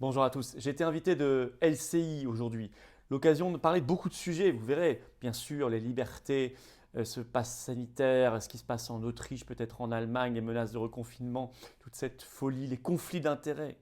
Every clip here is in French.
Bonjour à tous. J'ai été invité de LCI aujourd'hui. L'occasion de parler de beaucoup de sujets. Vous verrez, bien sûr, les libertés, ce pass sanitaire, ce qui se passe en Autriche, peut-être en Allemagne, les menaces de reconfinement, toute cette folie, les conflits d'intérêts.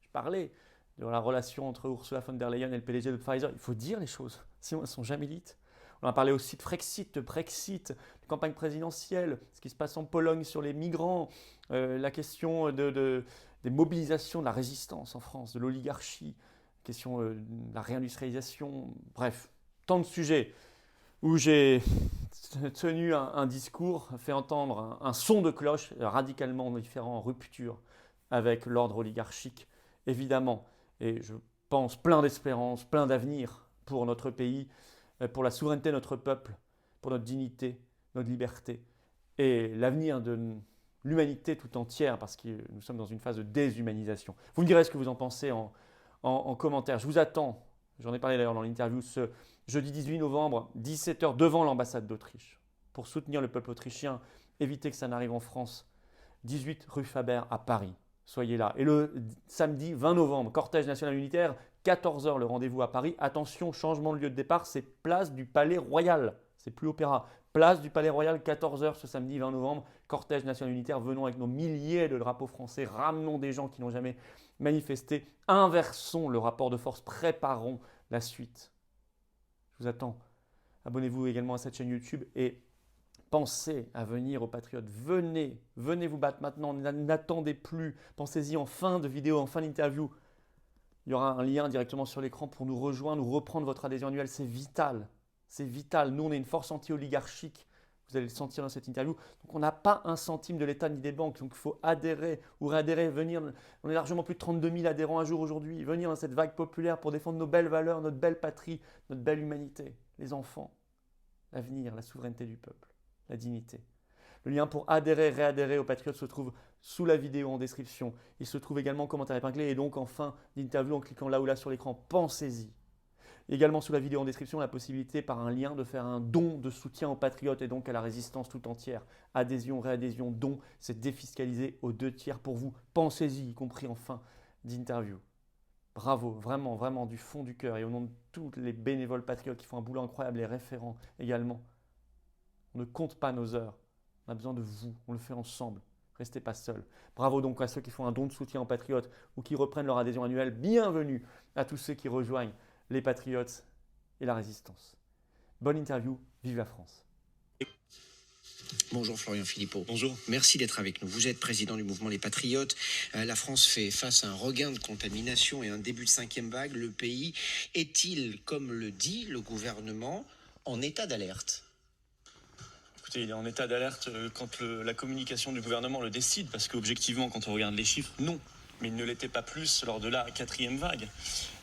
Je parlais de la relation entre Ursula von der Leyen et le PDG de Pfizer. Il faut dire les choses, sinon elles sont jamais dites. On a parlé aussi de Frexit, de Brexit, de campagne présidentielle, ce qui se passe en Pologne sur les migrants, la question des mobilisations de la résistance en France, de l'oligarchie, la question de la réindustrialisation, bref, tant de sujets où j'ai tenu un discours, fait entendre un son de cloche radicalement différent, en rupture avec l'ordre oligarchique, évidemment. Et je pense plein d'espérance, plein d'avenir pour notre pays, pour la souveraineté de notre peuple, pour notre dignité, notre liberté et l'avenir de l'humanité tout entière, parce que nous sommes dans une phase de déshumanisation. Vous me direz ce que vous en pensez en commentaire. Je vous attends, j'en ai parlé d'ailleurs dans l'interview, ce jeudi 18 novembre, 17h, devant l'ambassade d'Autriche, pour soutenir le peuple autrichien, éviter que ça n'arrive en France. 18 rue Faber à Paris. Soyez là. Et le samedi 20 novembre, cortège national unitaire, 14h le rendez-vous à Paris. Attention, changement de lieu de départ, c'est place du Palais Royal. C'est plus Opéra. Place du Palais Royal, 14h ce samedi 20 novembre. Cortège national unitaire, venons avec nos milliers de drapeaux français, ramenons des gens qui n'ont jamais manifesté. Inversons le rapport de force, préparons la suite. Je vous attends. Abonnez-vous également à cette chaîne YouTube et pensez à venir aux Patriotes. Venez, venez vous battre maintenant. N'attendez plus. Pensez-y en fin de vidéo, en fin d'interview. Il y aura un lien directement sur l'écran pour nous rejoindre, nous reprendre votre adhésion annuelle. C'est vital. C'est vital. Nous, on est une force anti-oligarchique. Vous allez le sentir dans cette interview. Donc, on n'a pas un centime de l'État ni des banques. Donc, il faut adhérer ou réadhérer, venir. On est largement plus de 32 000 adhérents à jour aujourd'hui. Venir dans cette vague populaire pour défendre nos belles valeurs, notre belle patrie, notre belle humanité. Les enfants, l'avenir, la souveraineté du peuple, la dignité. Le lien pour adhérer, réadhérer aux Patriotes se trouve sous la vidéo en description. Il se trouve également en commentaire épinglé et donc en fin d'interview en cliquant là ou là sur l'écran. Pensez-y. Également sous la vidéo en description, la possibilité par un lien de faire un don de soutien aux Patriotes et donc à la résistance tout entière. Adhésion, réadhésion, don, c'est défiscalisé aux 2/3 pour vous. Pensez-y, y compris en fin d'interview. Bravo, vraiment, vraiment, du fond du cœur et au nom de tous les bénévoles patriotes qui font un boulot incroyable, les référents également. On ne compte pas nos heures. On a besoin de vous. On le fait ensemble. Restez pas seuls. Bravo donc à ceux qui font un don de soutien aux Patriotes ou qui reprennent leur adhésion annuelle. Bienvenue à tous ceux qui rejoignent les Patriotes et la résistance. Bonne interview. Vive la France. Bonjour Florian Philippot. Bonjour. Merci d'être avec nous. Vous êtes président du mouvement Les Patriotes. La France fait face à un regain de contamination et un début de 5e vague. Le pays est-il, comme le dit le gouvernement, en état d'alerte ? Écoutez, il est en état d'alerte quand la communication du gouvernement le décide, parce qu'objectivement, quand on regarde les chiffres, non. Mais il ne l'était pas plus lors de la 4e vague.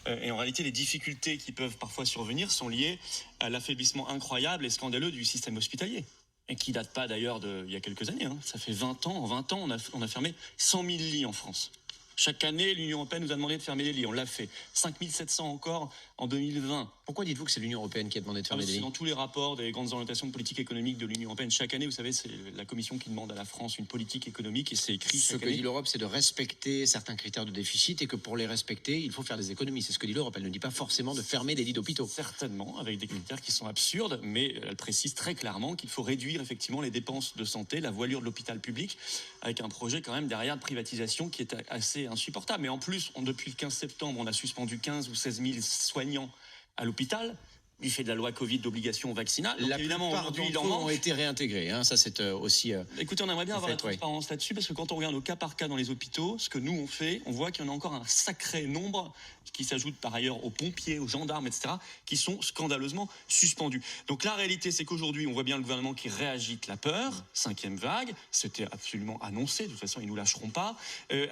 Et en réalité, les difficultés qui peuvent parfois survenir sont liées à l'affaiblissement incroyable et scandaleux du système hospitalier. Et qui date pas d'ailleurs d'il y a quelques années. Ça fait 20 ans. En 20 ans, on a fermé 100 000 lits en France. Chaque année, l'Union européenne nous a demandé de fermer les lits. On l'a fait. 5 700 encore en 2020. Pourquoi dites-vous que c'est l'Union européenne qui a demandé de fermer des C'est lits ? dans tous les rapports des grandes orientations de politique économique de l'Union européenne. Chaque année, vous savez, c'est la Commission qui demande à la France une politique économique et c'est écrit Ce chaque que année. dit l'Europe, c'est de respecter certains critères de déficit et que pour les respecter, il faut faire des économies. C'est ce que dit l'Europe. Elle ne dit pas forcément de fermer des lits d'hôpitaux. Certainement, avec des critères qui sont absurdes, mais elle précise très clairement qu'il faut réduire effectivement les dépenses de santé, la voilure de l'hôpital public, avec un projet quand même derrière de privatisation qui est assez insupportable. Mais en plus, depuis le 15 septembre, on a suspendu 15 ou 16 000 soignants à l'hôpital. Il fait de la loi Covid d'obligation vaccinale. Donc, La évidemment, plupart aujourd'hui, il d'entre en eux ont manque. été réintégrés. Ça, c'est aussi... Écoutez, on aimerait bien en avoir fait, la transparence là-dessus, parce que quand on regarde au cas par cas dans les hôpitaux, ce que nous on fait, on voit qu'il y en a encore un sacré nombre, qui s'ajoute par ailleurs aux pompiers, aux gendarmes, etc., qui sont scandaleusement suspendus. Donc la réalité, c'est qu'aujourd'hui, on voit bien le gouvernement qui réagite la peur, 5e vague, c'était absolument annoncé, de toute façon, ils ne nous lâcheront pas,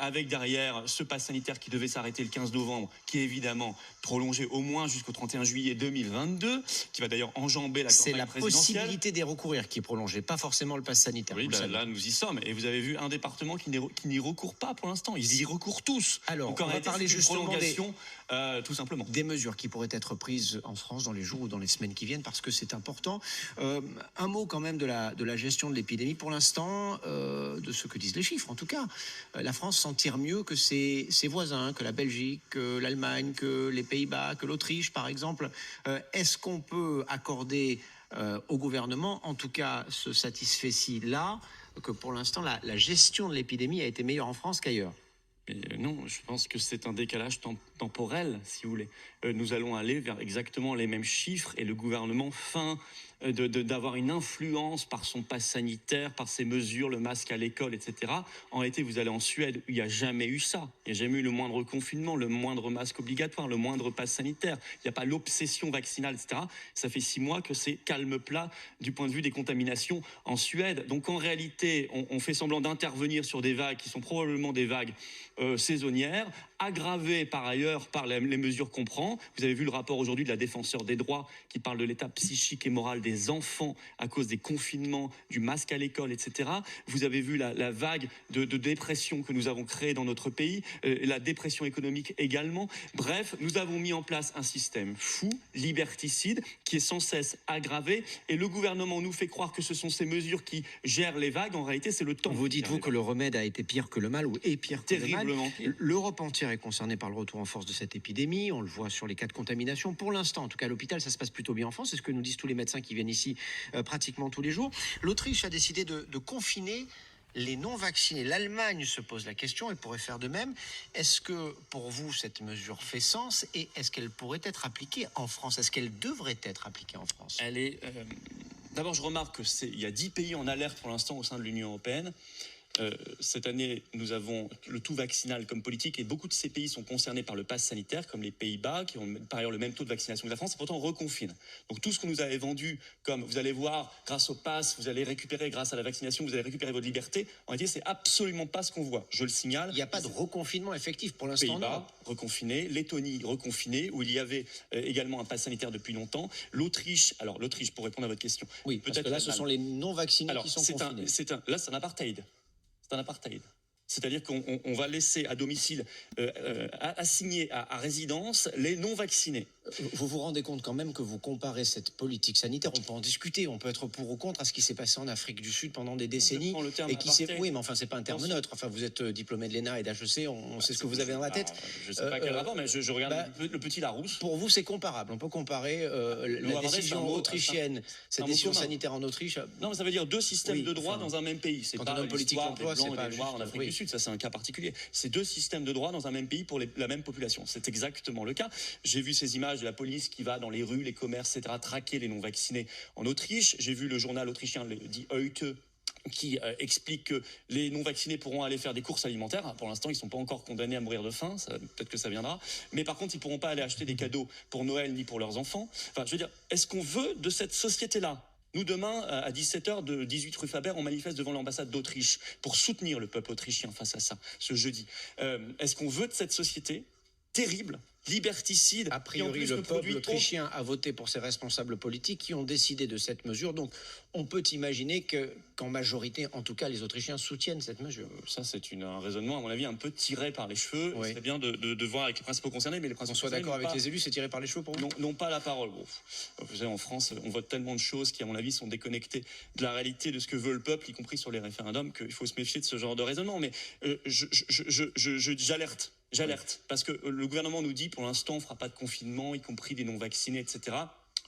avec derrière ce pass sanitaire qui devait s'arrêter le 15 novembre, qui est évidemment prolongé au moins jusqu'au 31 juillet 2022. 2022, qui va d'ailleurs enjamber la C'est campagne la présidentielle. possibilité d'y recourir qui est prolongée, pas forcément le pass sanitaire. Oui, vous le savez. là, nous y sommes. Et vous avez vu un département qui n'y recourt pas pour l'instant. Ils y recourent tous. Alors, donc, en on va réalité, parler c'est une justement prolongation, tout simplement. des mesures qui pourraient être prises en France dans les jours ou dans les semaines qui viennent, parce que c'est important. Un mot quand même de la gestion de l'épidémie. Pour l'instant, de ce que disent les chiffres, en tout cas, la France s'en tire mieux que ses voisins, que la Belgique, que l'Allemagne, que les Pays-Bas, que l'Autriche, par exemple. Est-ce qu'on peut accorder au gouvernement, en tout cas, ce satisfait-ci-là, que pour l'instant, la gestion de l'épidémie a été meilleure en France qu'ailleurs? Non, je pense que c'est un décalage temporel, si vous voulez. Nous allons aller vers exactement les mêmes chiffres et le gouvernement feint d'avoir une influence par son pass sanitaire, par ses mesures, le masque à l'école, etc. En réalité, vous allez en Suède, où il n'y a jamais eu ça. Il n'y a jamais eu le moindre confinement, le moindre masque obligatoire, le moindre pass sanitaire. Il n'y a pas l'obsession vaccinale, etc. Ça fait 6 mois que c'est calme plat du point de vue des contaminations en Suède. Donc en réalité, on fait semblant d'intervenir sur des vagues qui sont probablement des vagues saisonnières, aggravées par ailleurs par les mesures qu'on prend. Vous avez vu le rapport aujourd'hui de la défenseur des droits qui parle de l'état psychique et moral des enfants à cause des confinements, du masque à l'école, etc. Vous avez vu la vague de dépression que nous avons créée dans notre pays, la dépression économique également. Bref, nous avons mis en place un système fou, liberticide, qui est sans cesse aggravé, et le gouvernement nous fait croire que ce sont ces mesures qui gèrent les vagues. En réalité, c'est le temps. Vous dites-vous que le remède a été pire que le mal, ou est pire que le mal? Terriblement pire. L'Europe entière est concernée par le retour en force de cette épidémie. On le voit sur les cas de contamination. Pour l'instant, en tout cas à l'hôpital, ça se passe plutôt bien en France. C'est ce que nous disent tous les médecins qui viennent ici pratiquement tous les jours. L'Autriche a décidé de confiner les non-vaccinés. L'Allemagne se pose la question et pourrait faire de même. Est-ce que pour vous, cette mesure fait sens et est-ce qu'elle pourrait être appliquée en France? Est-ce qu'elle devrait être appliquée en France? Elle est. D'abord, je remarque qu'il y a 10 pays en alerte pour l'instant au sein de l'Union européenne. Cette année, nous avons le tout vaccinal comme politique et beaucoup de ces pays sont concernés par le pass sanitaire, comme les Pays-Bas, qui ont par ailleurs le même taux de vaccination que la France, et pourtant on reconfine. Donc tout ce qu'on nous avait vendu comme vous allez voir, grâce au pass, vous allez récupérer, grâce à la vaccination, vous allez récupérer votre liberté, en réalité, c'est absolument pas ce qu'on voit. Je le signale. Il n'y a pas de reconfinement effectif pour l'instant. Pays-Bas, reconfiné, Lettonie, reconfiné, où il y avait également un pass sanitaire depuis longtemps. L'Autriche, pour répondre à votre question. Oui, parce que là, ce sont les non-vaccinés qui sont confinés. Là, c'est un apartheid. C'est un apartheid. C'est-à-dire qu'on va laisser à domicile, assigner à résidence les non-vaccinés. Vous vous rendez compte quand même que vous comparez cette politique sanitaire, on peut en discuter, on peut être pour ou contre à ce qui s'est passé en Afrique du Sud pendant des décennies. Et qui oui, mais enfin, c'est pas un terme neutre. Enfin, vous êtes diplômé de l'ENA et d'HEC, on sait ce que vous avez dans la tête. Je ne sais pas quel rapport, mais je regarde le petit Larousse. Pour vous, c'est comparable. On peut comparer la décision autrichienne, cette décision sanitaire en Autriche. Non, mais ça veut dire 2 systèmes de droit dans un même pays. C'est pas une politique d'emploi, c'est pas des Noirs en Afrique du Sud. Ça, c'est un cas particulier. C'est 2 systèmes de droit dans un même pays pour la même population. C'est exactement le cas. J'ai vu ces images de la police qui va dans les rues, les commerces, etc., traquer les non-vaccinés en Autriche. J'ai vu le journal autrichien, dit Heute, qui explique que les non-vaccinés pourront aller faire des courses alimentaires. Pour l'instant, ils ne sont pas encore condamnés à mourir de faim, peut-être que ça viendra. Mais par contre, ils ne pourront pas aller acheter des cadeaux pour Noël ni pour leurs enfants. Enfin, je veux dire, est-ce qu'on veut de cette société-là? Nous, demain, à 17h, de 18 rue Faber, on manifeste devant l'ambassade d'Autriche pour soutenir le peuple autrichien face à ça, ce jeudi. Est-ce qu'on veut de cette société terrible, liberticide? A priori, le peuple autrichien a voté pour ses responsables politiques qui ont décidé de cette mesure. Donc, on peut imaginer qu'en majorité, en tout cas, les Autrichiens soutiennent cette mesure. Ça, c'est un raisonnement, à mon avis, un peu tiré par les cheveux. Oui. C'est bien de voir avec les principaux concernés, mais les principaux concernés... On soit d'accord avec les élus, c'est tiré par les cheveux pour vous? Non, pas la parole. Bon, vous savez, en France, on vote tellement de choses qui, à mon avis, sont déconnectées de la réalité de ce que veut le peuple, y compris sur les référendums, qu'il faut se méfier de ce genre de raisonnement. Mais j'alerte. Parce que le gouvernement nous dit, pour l'instant, on ne fera pas de confinement, y compris des non-vaccinés, etc.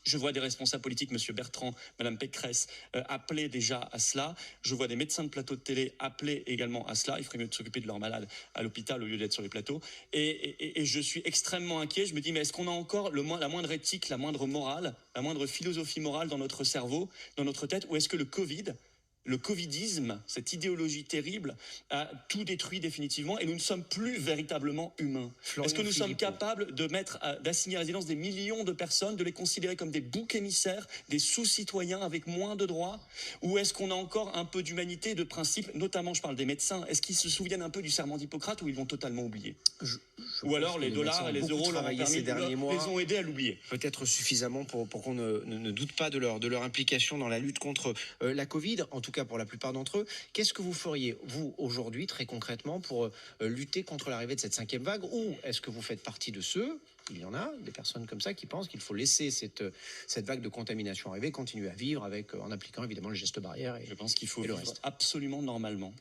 Je vois des responsables politiques, M. Bertrand, Mme Pécresse, appeler déjà à cela. Je vois des médecins de plateau de télé appeler également à cela. Il ferait mieux de s'occuper de leurs malades à l'hôpital au lieu d'être sur les plateaux. Et je suis extrêmement inquiet. Je me dis, mais est-ce qu'on a encore la moindre éthique, la moindre morale, la moindre philosophie morale dans notre cerveau, dans notre tête? Ou est-ce que le covidisme, cette idéologie terrible, a tout détruit définitivement et nous ne sommes plus véritablement humains? Est-ce que nous sommes capables d'assigner à résidence des millions de personnes, de les considérer comme des boucs émissaires, des sous-citoyens avec moins de droits? Ou est-ce qu'on a encore un peu d'humanité, de principe? Notamment, je parle des médecins. Est-ce qu'ils se souviennent un peu du serment d'Hippocrate ou ils vont totalement oublier? Je Ou alors les dollars et les euros leur ont ces derniers mois, les ont aidés à l'oublier. Peut-être suffisamment pour qu'on ne doute pas de leur implication dans la lutte contre la Covid, en tout cas pour la plupart d'entre eux. Qu'est-ce que vous feriez, vous, aujourd'hui, très concrètement, pour lutter contre l'arrivée de cette 5e vague? Ou est-ce que vous faites partie de ceux, il y en a, des personnes comme ça qui pensent qu'il faut laisser cette vague de contamination arriver, continuer à vivre en appliquant évidemment le geste barrière Je pense qu'il faut le vivre reste absolument normalement,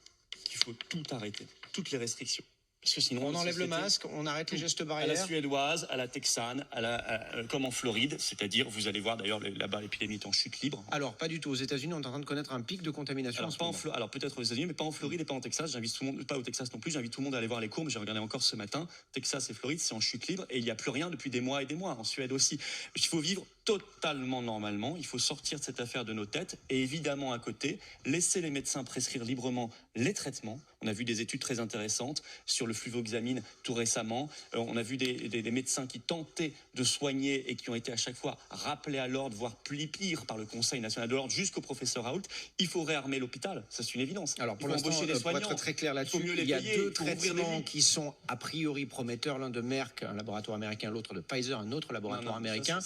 qu'il faut tout arrêter, toutes les restrictions. Parce que sinon, on enlève le masque, on arrête les gestes barrières. À la suédoise, à la texane, comme en Floride, c'est-à-dire, vous allez voir d'ailleurs là-bas l'épidémie est en chute libre. Alors pas du tout. Aux États-unis, on est en train de connaître un pic de contamination. Alors peut-être aux États-Unis, mais pas en Floride et pas en Texas. J'invite tout le monde, pas au Texas non plus. J'invite tout le monde à aller voir les courbes. J'ai regardé encore ce matin. Texas et Floride, c'est en chute libre et il n'y a plus rien depuis des mois et des mois. En Suède aussi. Il faut vivre totalement normalement. Il faut sortir de cette affaire de nos têtes et évidemment à côté, laisser les médecins prescrire librement les traitements. On a vu des études très intéressantes sur le fluvoxamine tout récemment. On a vu des médecins qui tentaient de soigner et qui ont été à chaque fois rappelés à l'ordre, voire pire par le Conseil national de l'ordre jusqu'au professeur Raoult. Il faut réarmer l'hôpital, ça c'est une évidence. Alors pour l'instant, pour être très clair là-dessus, il y a deux traitements qui sont a priori prometteurs, l'un de Merck, un laboratoire américain, l'autre de Pfizer, un autre laboratoire américain.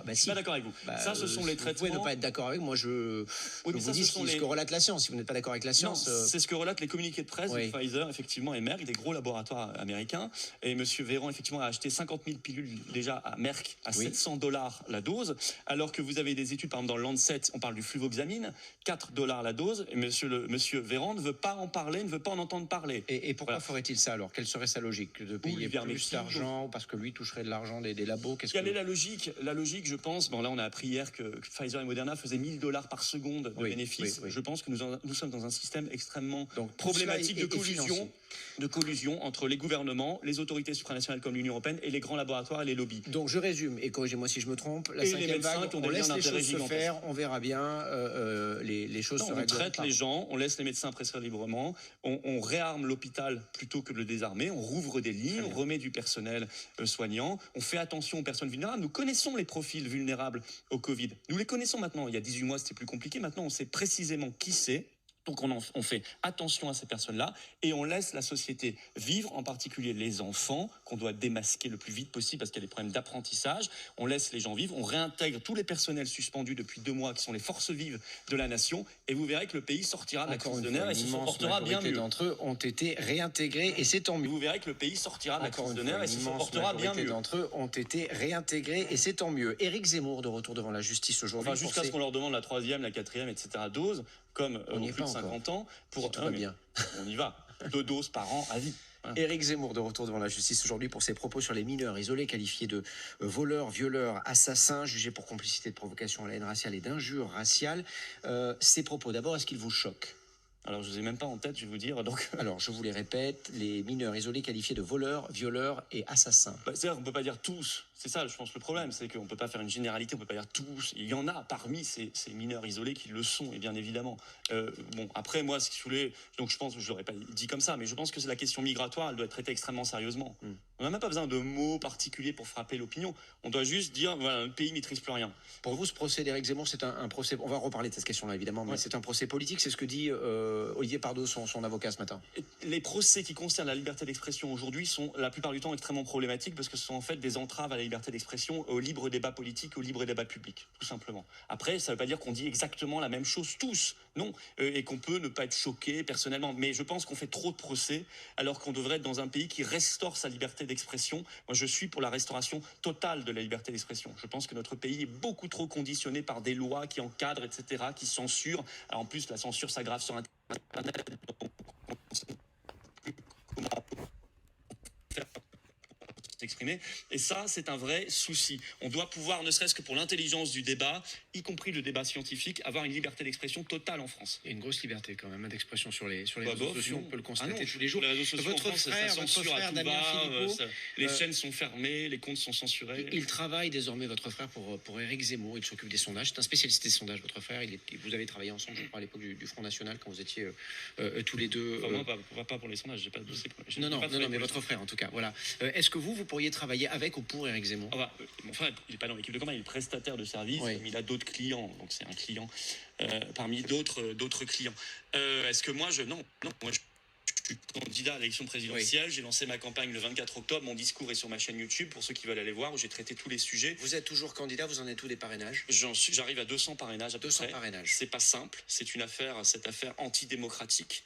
Je suis pas d'accord avec vous. Ça, ce sont les traitements. Vous pouvez ne pas être d'accord avec moi. Je vous dis ce que relate la science. Si vous n'êtes pas d'accord avec la science, c'est ce que relatent les communiqués de presse de Pfizer, effectivement, et Merck, des gros laboratoires américains. Et M. Véran, effectivement, a acheté 50 000 pilules déjà à Merck à $700 la dose, alors que vous avez des études, par exemple, dans le Lancet, on parle du fluvoxamine, $4 la dose, et monsieur Véran ne veut pas en parler, ne veut pas en entendre parler. Et pourquoi ferait-il ça alors? Quelle serait sa logique? De payer plus d'argent ou parce que lui toucherait de l'argent des labos? Quelle est la logique? La logique, je pense, bon là on a appris hier que Pfizer et Moderna faisaient $1000 par seconde de bénéfices. Je pense que nous sommes dans un système extrêmement problématique de collusion entre les gouvernements, les autorités supranationales comme l'Union européenne et les grands laboratoires et les lobbies. Donc je résume, et corrigez-moi si je me trompe, la 5e vague, on laisse les choses se faire, on verra bien, les choses se règlent. On traite les gens, on laisse les médecins prescrire librement, on réarme l'hôpital plutôt que de le désarmer, on rouvre des lits, on remet du personnel soignant, on fait attention aux personnes vulnérables. Nous connaissons les profils vulnérables au Covid. Nous les connaissons maintenant. Il y a 18 mois, c'était plus compliqué. Maintenant, on sait précisément qui c'est. Donc on fait attention à ces personnes-là et on laisse la société vivre, en particulier les enfants, qu'on doit démasquer le plus vite possible parce qu'il y a des problèmes d'apprentissage. On laisse les gens vivre, on réintègre tous les personnels suspendus depuis 2 mois qui sont les forces vives de la nation et vous verrez que le pays sortira de la crise de nerfs et se portera bien mieux. D'entre eux ont été réintégrés et c'est tant mieux. Vous verrez que le pays sortira de la crise de nerfs et se portera bien mieux. D'entre eux ont été réintégrés et c'est tant mieux. Éric Zemmour de retour devant la justice aujourd'hui. Enfin, jusqu'à ce qu'on leur demande la 3e, la 4e, etc. dose, comme on y plus de 50 ans. Pour tout va bien. On y va. 2 doses par an à vie. Éric Zemmour de retour devant la justice aujourd'hui pour ses propos sur les mineurs isolés qualifiés de voleurs, violeurs, assassins, jugés pour complicité de provocation à la haine raciale et d'injures raciales. Ces propos, d'abord, est-ce qu'ils vous choquent? Alors, je ne les ai même pas en tête, je vais vous dire. Donc... Alors, je vous les répète, les mineurs isolés qualifiés de voleurs, violeurs et assassins. C'est-à-dire qu'on ne peut pas dire tous. C'est ça, je pense, le problème. C'est qu'on ne peut pas faire une généralité, on ne peut pas dire tous. Il y en a parmi ces mineurs isolés qui le sont, et bien évidemment. Bon, après, moi, ce qui voulait... Donc, je pense que je ne l'aurais pas dit comme ça, mais je pense que c'est la question migratoire, elle doit être traitée extrêmement sérieusement. On n'a même pas besoin de mots particuliers pour frapper l'opinion. On doit juste dire, voilà, le pays ne maîtrise plus rien. Pour vous, ce procès d'Éric Zemmour, c'est un procès... On va reparler de cette question-là, évidemment, mais c'est un procès politique. C'est ce que dit Olivier Pardo, son avocat, ce matin. Les procès qui concernent la liberté d'expression aujourd'hui sont, la plupart du temps, extrêmement problématiques parce que ce sont en fait des entraves à la liberté d'expression, au libre débat politique, au libre débat public, tout simplement. Après, ça ne veut pas dire qu'on dit exactement la même chose tous, non, et qu'on peut ne pas être choqué personnellement. Mais je pense qu'on fait trop de procès alors qu'on devrait être dans un pays qui restaure sa liberté d'expression. Moi, je suis pour la restauration totale de la liberté d'expression. Je pense que notre pays est beaucoup trop conditionné par des lois qui encadrent, etc., qui censurent. Alors, en plus, la censure s'aggrave sur Internet. S'exprimer. Et ça, c'est un vrai souci. On doit pouvoir, ne serait-ce que pour l'intelligence du débat, y compris le débat scientifique, avoir une liberté d'expression totale en France. Il y a une grosse liberté quand même d'expression sur les réseaux sociaux, on peut le constater tous les jours. Les réseaux sociaux votre frère Damien Philippot, les chaînes sont fermées, les comptes sont censurés. Il travaille désormais, votre frère, pour Éric Zemmour. Il s'occupe des sondages. C'est un spécialiste des sondages, votre frère. Vous avez travaillé ensemble, je crois, à l'époque du Front National, quand vous étiez tous les deux. Enfin, moi, pas pour les sondages, j'ai pas bossé pour les... Non, mais votre frère, en tout cas. Voilà. Est-ce que vous pourriez travailler avec ou pour Éric Zemmour? Mon frère, il n'est pas dans l'équipe de campagne, il est prestataire de service, mais il a d'autres clients, donc c'est un client parmi d'autres clients. Est-ce que moi, moi, je suis candidat à l'élection présidentielle. J'ai lancé ma campagne le 24 octobre. Mon discours est sur ma chaîne YouTube pour ceux qui veulent aller voir, où j'ai traité tous les sujets. Vous êtes toujours candidat, vous en êtes où des parrainages? J'arrive à 200 parrainages à peu 200 près. parrainages. C'est pas simple. C'est cette affaire antidémocratique.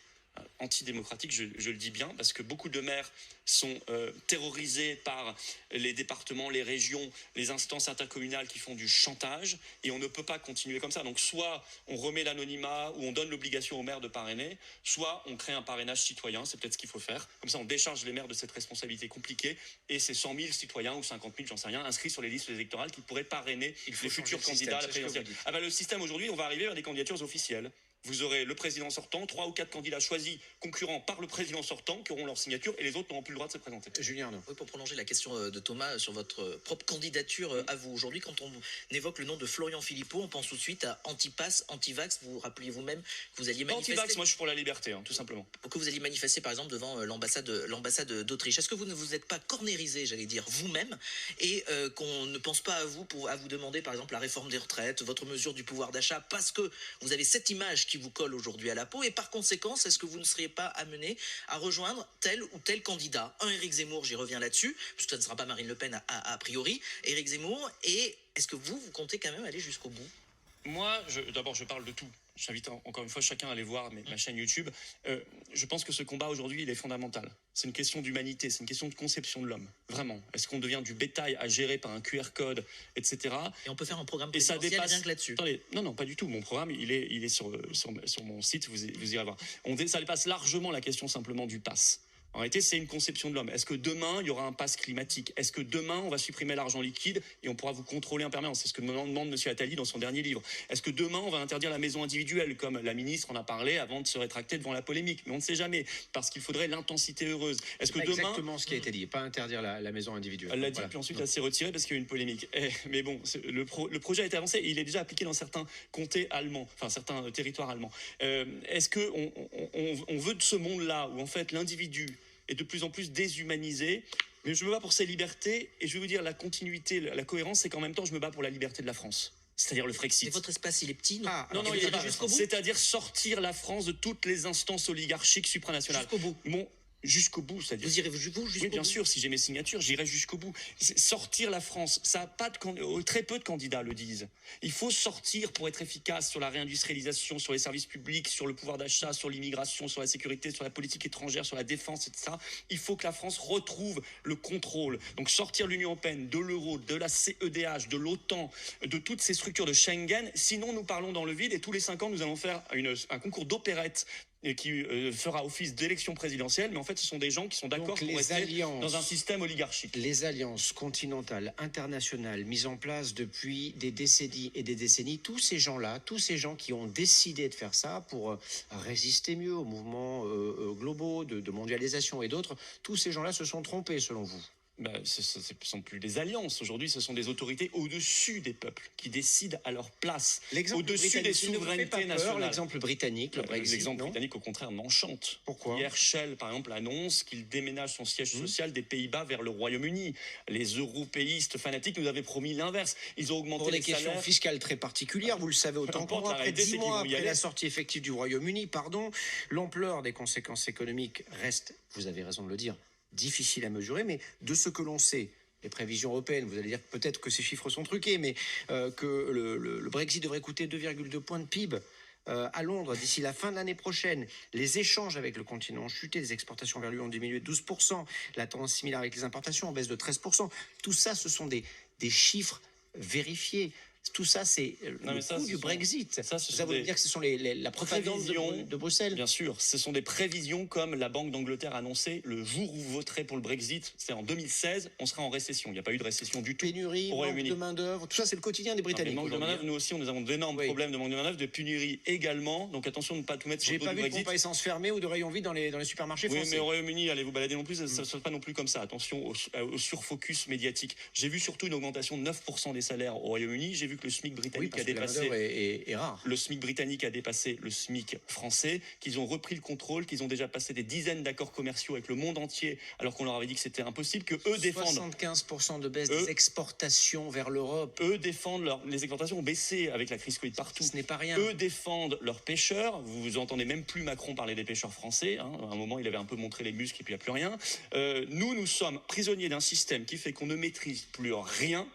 Antidémocratique, je le dis bien, parce que beaucoup de maires sont terrorisés par les départements, les régions, les instances intercommunales qui font du chantage, et on ne peut pas continuer comme ça. Donc soit on remet l'anonymat ou on donne l'obligation aux maires de parrainer, soit on crée un parrainage citoyen, c'est peut-être ce qu'il faut faire. Comme ça on décharge les maires de cette responsabilité compliquée, et c'est 100 000 citoyens ou 50 000, j'en sais rien, inscrits sur les listes électorales qui pourraient parrainer les futurs candidats à la présidentielle. Le système aujourd'hui, on va arriver à des candidatures officielles. Vous aurez le président sortant, 3 ou 4 candidats choisis, concurrents par le président sortant, qui auront leur signature, et les autres n'auront plus le droit de se présenter. Julien Arnaud. Oui, pour prolonger la question de Thomas sur votre propre candidature à vous. Aujourd'hui, quand on évoque le nom de Florian Philippot, on pense tout de suite à anti-pass, anti-vax. Vous rappeliez vous-même que vous alliez manifester... Anti-vax, moi je suis pour la liberté, tout simplement. Que vous alliez manifester par exemple devant l'ambassade d'Autriche. Est-ce que vous ne vous êtes pas cornérisé, j'allais dire, vous-même, et qu'on ne pense pas à vous demander par exemple la réforme des retraites, votre mesure du pouvoir d'achat, parce que vous avez cette image qui vous colle aujourd'hui à la peau, et par conséquent, est-ce que vous ne seriez pas amené à rejoindre tel ou tel candidat? Éric Zemmour, j'y reviens là-dessus, parce que ça ne sera pas Marine Le Pen a priori. Éric Zemmour, et est-ce que vous comptez quand même aller jusqu'au bout? Moi, d'abord, je parle de tout. J'invite encore une fois chacun à aller voir ma chaîne YouTube. Je pense que ce combat aujourd'hui, il est fondamental. C'est une question d'humanité, c'est une question de conception de l'homme. Vraiment. Est-ce qu'on devient du bétail à gérer par un QR code, etc. Et on peut faire un programme présidentiel rien que là-dessus. Attendez, non, pas du tout. Mon programme, il est sur mon site, vous irez voir. Ça dépasse largement la question simplement du pass. En réalité, c'est une conception de l'homme. Est-ce que demain, il y aura un pass climatique? Est-ce que demain, on va supprimer l'argent liquide et on pourra vous contrôler en permanence? C'est ce que me demande M. Attali dans son dernier livre. Est-ce que demain, on va interdire la maison individuelle, comme la ministre en a parlé avant de se rétracter devant la polémique? Mais on ne sait jamais, parce qu'il faudrait l'intensité heureuse. Est-ce que demain... exactement ce qui a été dit, pas interdire la maison individuelle. Elle l'a dit, puis ensuite elle s'est retirée parce qu'il y a eu une polémique. Mais bon, le projet a été avancé et il est déjà appliqué dans certains comtés allemands, enfin certains territoires allemands. Est-ce qu'on veut de ce monde-là où en fait l'individu est de plus en plus déshumanisé? Mais je me bats pour ces libertés, et je vais vous dire, la continuité, la cohérence, c'est qu'en même temps je me bats pour la liberté de la France. C'est-à-dire le Frexit. Et votre espace, il est petit, non? Non, il est pas. C'est-à-dire sortir la France de toutes les instances oligarchiques supranationales. Jusqu'au bout. Jusqu'au bout, c'est-à-dire... Vous irez jusqu'au bout? Oui, bien sûr, si j'ai mes signatures, j'irai jusqu'au bout. Sortir la France, ça a pas très peu de candidats le disent. Il faut sortir pour être efficace sur la réindustrialisation, sur les services publics, sur le pouvoir d'achat, sur l'immigration, sur la sécurité, sur la politique étrangère, sur la défense, etc. Il faut que la France retrouve le contrôle. Donc sortir l'Union européenne, de l'euro, de la CEDH, de l'OTAN, de toutes ces structures de Schengen. Sinon, nous parlons dans le vide, et tous les 5 ans, nous allons faire un concours d'opérette qui fera office d'élection présidentielle, mais en fait ce sont des gens qui sont d'accord pour rester dans un système oligarchique. Les alliances continentales, internationales, mises en place depuis des décennies et des décennies, tous ces gens-là, tous ces gens qui ont décidé de faire ça pour résister mieux aux mouvements globaux de mondialisation et d'autres, tous ces gens-là se sont trompés selon vous? Ce ne sont plus des alliances. Aujourd'hui, ce sont des autorités au-dessus des peuples qui décident à leur place, au-dessus des souverainetés nationales. L'exemple britannique, le Brexit, l'exemple britannique, au contraire, m'enchante. Pourquoi? Hier, Shell, par exemple, annonce qu'il déménage son siège social des Pays-Bas vers le Royaume-Uni. Les européistes fanatiques nous avaient promis l'inverse. Ils ont augmenté les salaires. Pour des questions fiscales très particulières, vous le savez autant que moi, après 10 mois après la sortie effective du Royaume-Uni, l'ampleur des conséquences économiques reste, vous avez raison de le dire, difficile à mesurer, mais de ce que l'on sait, les prévisions européennes, vous allez dire peut-être que ces chiffres sont truqués, mais que le Brexit devrait coûter 2,2 points de PIB à Londres d'ici la fin de l'année prochaine. Les échanges avec le continent ont chuté, les exportations vers lui ont diminué de 12%, la tendance similaire avec les importations en baisse de 13%. Tout ça, ce sont des chiffres vérifiés. Tout ça, c'est le coût du Brexit. Ça veut dire que ce sont la propagande de Bruxelles. Bien sûr, ce sont des prévisions comme la Banque d'Angleterre a annoncé le jour où vous voterez pour le Brexit, c'est en 2016, on sera en récession. Il n'y a pas eu de récession du tout. Pénurie, manque de main-d'œuvre, tout ça, c'est le quotidien des Britanniques. Manque de main-d'œuvre, nous aussi, nous avons d'énormes problèmes de manque de main-d'œuvre, de pénurie également. Donc attention de ne pas tout mettre sur le dos du Brexit. J'ai pas vu de pompe à essence fermée ou de rayons vides dans les supermarchés français. Oui, mais au Royaume-Uni, allez vous balader non plus, ça ne se passe pas non plus comme ça. Attention au surfocus médiatique. J'ai vu surtout une augmentation de 9% des salaires au Royaume-Uni. J'ai vu vu que le SMIC Oui, britannique parce a que la dépassé... main-d'œuvre est rare. Le SMIC britannique a dépassé le SMIC français, qu'ils ont repris le contrôle, qu'ils ont déjà passé des dizaines d'accords commerciaux avec le monde entier, alors qu'on leur avait dit que c'était impossible, que eux défendent... 75% de baisse des exportations vers l'Europe. Eux défendent les exportations ont baissé avec la crise Covid partout. Ce n'est pas rien. Eux défendent leurs pêcheurs. Vous entendez même plus Macron parler des pêcheurs français. Hein. À un moment, il avait un peu montré les muscles et puis il n'y a plus rien. Nous sommes prisonniers d'un système qui fait qu'on ne maîtrise plus rien.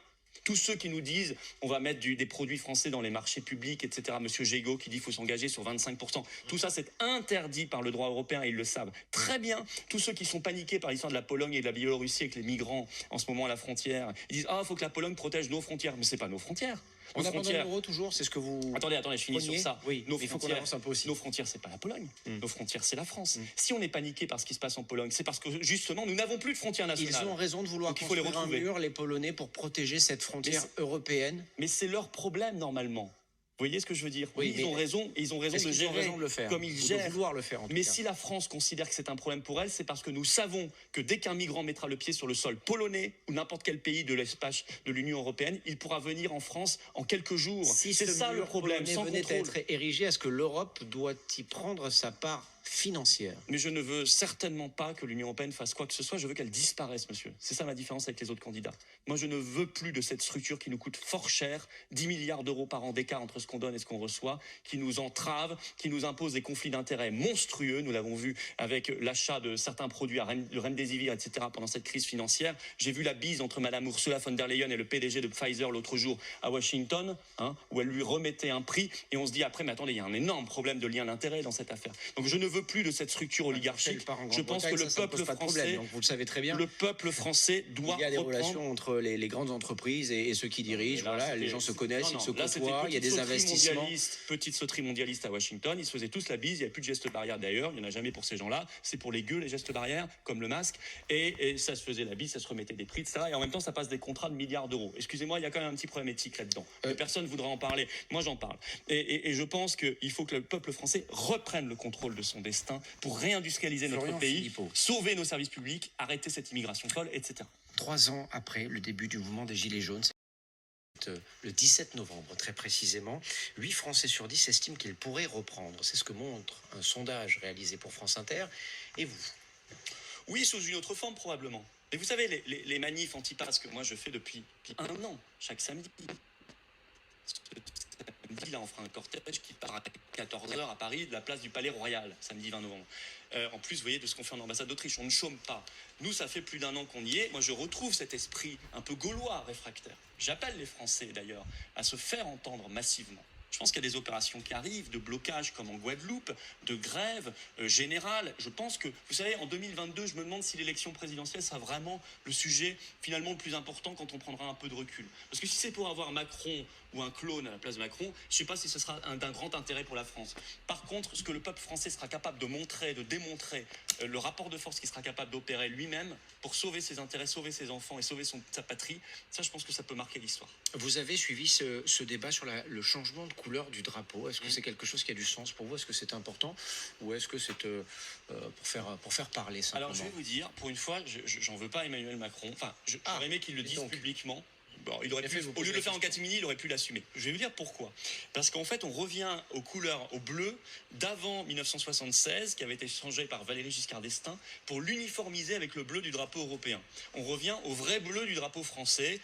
Tous ceux qui nous disent on va mettre des produits français dans les marchés publics, etc. Monsieur Gégaud qui dit qu'il faut s'engager sur 25%. Tout ça, c'est interdit par le droit européen et ils le savent très bien. Tous ceux qui sont paniqués par l'histoire de la Pologne et de la Biélorussie avec les migrants en ce moment à la frontière, ils disent il faut que la Pologne protège nos frontières. Mais c'est pas nos frontières. On abandonne l'euro toujours, c'est ce que vous... Attendez, je finis sur ça. Oui, nos il faut qu'on avance un peu aussi. Nos frontières, c'est pas la Pologne. Nos frontières, c'est la France. Si on est paniqué par ce qui se passe en Pologne, c'est parce que justement, nous n'avons plus de frontières nationales. Ils ont raison de vouloir construire un mur, les Polonais, pour protéger cette frontière européenne. Mais c'est leur problème, normalement. Vous voyez ce que je veux dire? Oui, ils ont raison de gérer de le faire, comme ils gèrent. De vouloir le faire, en tout mais cas. si la France considère que c'est un problème pour elle, c'est parce que nous savons que dès qu'un migrant mettra le pied sur le sol polonais ou n'importe quel pays de l'espace de l'Union européenne, il pourra venir en France en quelques jours. Si c'est ça le problème, sans venait à contrôle. être érigé, est-ce que l'Europe doit y prendre sa part financière? Mais je ne veux certainement pas que l'Union européenne fasse quoi que ce soit, je veux qu'elle disparaisse, monsieur. C'est ça ma différence avec les autres candidats. Moi, je ne veux plus de cette structure qui nous coûte fort cher, 10 milliards d'euros par an d'écart entre ce qu'on donne et ce qu'on reçoit, qui nous entrave, qui nous impose des conflits d'intérêts monstrueux. Nous l'avons vu avec l'achat de certains produits, le Remdesivir, etc. pendant cette crise financière. J'ai vu la bise entre Madame Ursula von der Leyen et le PDG de Pfizer l'autre jour à Washington, où elle lui remettait un prix. Et on se dit après, mais attendez, il y a un énorme problème de lien d'intérêt dans cette affaire. Donc je ne veux plus de cette structure oligarchique. Je pense que le peuple français, donc vous le savez très bien. Le peuple français doit. Il y a des relations entre les grandes entreprises et ceux qui dirigent. Voilà, les gens se connaissent, ils se côtoient. Il y a des investissements. Petite sauterie mondialiste à Washington. Ils se faisaient tous la bise. Il n'y a plus de gestes barrières d'ailleurs. Il n'y en a jamais pour ces gens-là. C'est pour les gueux les gestes barrières, comme le masque. Et ça se faisait la bise, ça se remettait des prix, etc. Et en même temps, ça passe des contrats de milliards d'euros. Excusez-moi, il y a quand même un petit problème éthique là-dedans. Personne ne voudra en parler. Moi, j'en parle. Et je pense qu'il faut que le peuple français reprenne le contrôle de son destin pour réindustrialiser notre pays, sauver nos services publics, arrêter cette immigration folle, etc. 3 ans après le début du mouvement des Gilets jaunes, le 17 novembre très précisément, 8 Français sur 10 estiment qu'ils pourraient reprendre. C'est ce que montre un sondage réalisé pour France Inter. Et vous? Oui, sous une autre forme probablement. Et vous savez, les manifs anti-pass que moi je fais depuis 1 an, chaque samedi. Samedi, là, on fera un cortège qui part à 14h à Paris, de la place du Palais Royal, samedi 20 novembre. En plus, vous voyez, de ce qu'on fait en ambassade d'Autriche, on ne chôme pas. Nous, ça fait plus d'1 an qu'on y est. Moi, je retrouve cet esprit un peu gaulois, réfractaire. J'appelle les Français, d'ailleurs, à se faire entendre massivement. Je pense qu'il y a des opérations qui arrivent, de blocage comme en Guadeloupe, de grève générale. Je pense que, vous savez, en 2022, je me demande si l'élection présidentielle sera vraiment le sujet finalement le plus important quand on prendra un peu de recul. Parce que si c'est pour avoir Macron ou un clone à la place de Macron, je ne sais pas si ce sera d'un grand intérêt pour la France. Par contre, ce que le peuple français sera capable de montrer, de démontrer, le rapport de force qu'il sera capable d'opérer lui-même pour sauver ses intérêts, sauver ses enfants et sauver sa patrie, ça, je pense que ça peut marquer l'histoire. Vous avez suivi ce débat sur le changement de couleur du drapeau. Est-ce que c'est quelque chose qui a du sens pour vous? Est-ce que c'est important? Ou est-ce que c'est pour faire parler simplement? Alors, je vais vous dire, pour une fois, j'en veux pas à Emmanuel Macron. Enfin, j'aurais aimé qu'il le dise publiquement. Bon, il aurait pu, au lieu de le faire en catimini, il aurait pu l'assumer. Je vais vous dire pourquoi. Parce qu'en fait, on revient aux couleurs, au bleu, d'avant 1976, qui avait été changé par Valéry Giscard d'Estaing, pour l'uniformiser avec le bleu du drapeau européen. On revient au vrai bleu du drapeau français,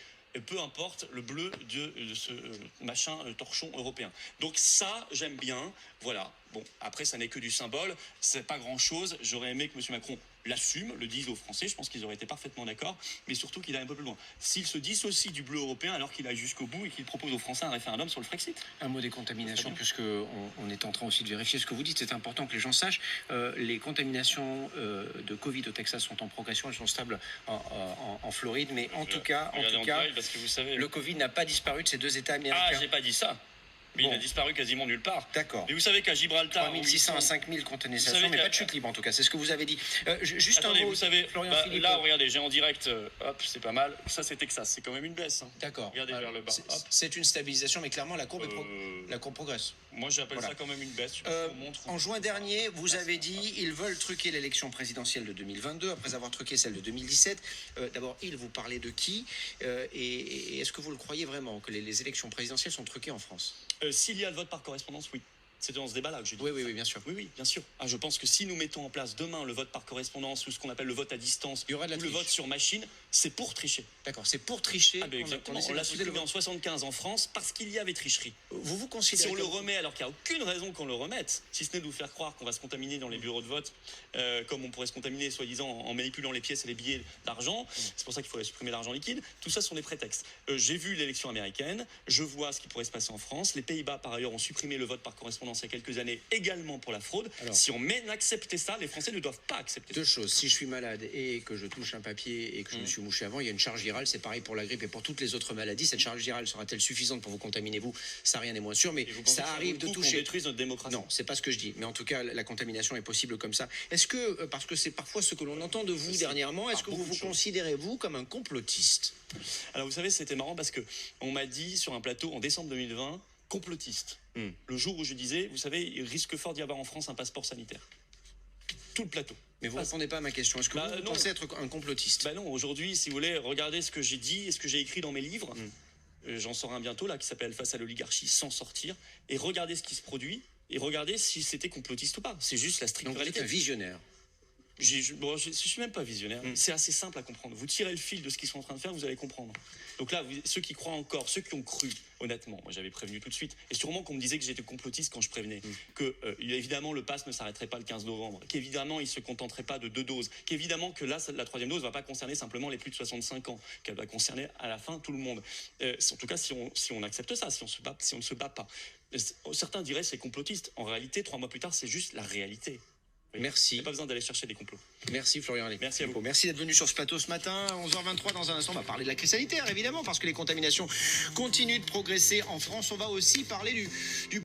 peu importe le bleu de ce machin torchon européen. Donc ça, j'aime bien. Voilà. Bon, après, ça n'est que du symbole. C'est pas grand-chose. J'aurais aimé que M. Macron l'assume, le dise aux Français. Je pense qu'ils auraient été parfaitement d'accord. Mais surtout qu'il aille un peu plus loin. S'il se dissocie du bleu européen alors qu'il aille jusqu'au bout et qu'il propose aux Français un référendum sur le Frexit. Un mot des contaminations, puisqu'on est en train aussi de vérifier ce que vous dites. C'est important que les gens sachent. Les contaminations de Covid au Texas sont en progression. Elles sont stables en Floride. Mais en tout cas, parce que vous savez, le Covid n'a pas disparu de ces 2 États américains. Ah, j'ai pas dit ça. Mais il a disparu quasiment nulle part. D'accord. Et vous savez qu'à Gibraltar... 3600 à 5000 contenus de stations, mais pas de chute libre en tout cas, c'est ce que vous avez dit. Juste Attendez, un mot, vous savez, Florian Philippot. là, regardez, j'ai en direct, hop, c'est pas mal. Ça, c'est Texas, c'est quand même une baisse. Hein. D'accord. Regardez vers le bas. C'est une stabilisation, mais clairement, la courbe, la courbe progresse. Moi, j'appelle ça quand même une baisse. En juin dernier, vous avez dit ils veulent truquer l'élection présidentielle de 2022 après avoir truqué celle de 2017. D'abord, vous parlez de qui et est-ce que vous le croyez vraiment que les élections présidentielles sont truquées en France? S'il y a le vote par correspondance, oui. C'était dans ce débat-là que j'ai dit. Oui, bien sûr. Oui, bien sûr. Je pense que si nous mettons en place demain le vote par correspondance ou ce qu'on appelle le vote à distance, il y aura de la ou le vote sur machine, c'est pour tricher. D'accord, c'est pour tricher. Exactement. On l'a supprimé en 75 en France parce qu'il y avait tricherie. Vous considérez si on le remet alors qu'il n'y a aucune raison qu'on le remette, si ce n'est de nous faire croire qu'on va se contaminer dans les bureaux de vote, comme on pourrait se contaminer soi-disant en manipulant les pièces et les billets d'argent, c'est pour ça qu'il faudrait supprimer l'argent liquide, tout ça sont des prétextes. J'ai vu l'élection américaine, je vois ce qui pourrait se passer en France. Les Pays-Bas par ailleurs ont supprimé le vote par correspondance il y a quelques années également pour la fraude. Alors, si on acceptait ça, les Français ne doivent pas accepter ça. Deux choses, si je suis malade et que je touche un papier et que je me suis mouché avant, il y a une charge virale, c'est pareil pour la grippe et pour toutes les autres maladies. Cette charge virale sera-t-elle suffisante pour vous contaminer vous? Ça, rien n'est moins sûr, mais ça arrive de toucher. On détruise notre démocratie. Non, c'est pas ce que je dis, mais en tout cas, la contamination est possible comme ça. Est-ce que, parce que c'est parfois ce que l'on entend de vous dernièrement, est-ce que vous vous considérez, vous, comme un complotiste? Alors vous savez, c'était marrant parce que on m'a dit sur un plateau en décembre 2020, complotiste. Le jour où je disais, vous savez, il risque fort d'y avoir en France un passeport sanitaire. Tout le plateau. Mais vous ne répondez pas à ma question. Est-ce que vous pensez être un complotiste? Non, aujourd'hui, si vous voulez, regardez ce que j'ai dit et ce que j'ai écrit dans mes livres. J'en sors un bientôt, là, qui s'appelle Face à l'oligarchie sans sortir. Et regardez ce qui se produit et regardez si c'était complotiste ou pas. C'est juste la stricte réalité. Donc vous êtes un visionnaire. Je suis même pas visionnaire. C'est assez simple à comprendre. Vous tirez le fil de ce qu'ils sont en train de faire, vous allez comprendre. Donc là, ceux qui croient encore, ceux qui ont cru, honnêtement, moi j'avais prévenu tout de suite, et sûrement qu'on me disait que j'étais complotiste quand je prévenais, que évidemment le pass ne s'arrêterait pas le 15 novembre, qu'évidemment il se contenterait pas de 2 doses, qu'évidemment que là, la 3e dose ne va pas concerner simplement les plus de 65 ans, qu'elle va concerner à la fin tout le monde. En tout cas, si on accepte ça, si on ne se bat pas. Certains diraient c'est complotiste. En réalité, 3 mois plus tard, c'est juste la réalité. Merci. Il n'y a pas besoin d'aller chercher des complots. Merci Florian. Merci à vous. Merci d'être venu sur ce plateau ce matin. 11h23, dans un instant, on va parler de la crise sanitaire, évidemment, parce que les contaminations continuent de progresser en France. On va aussi parler du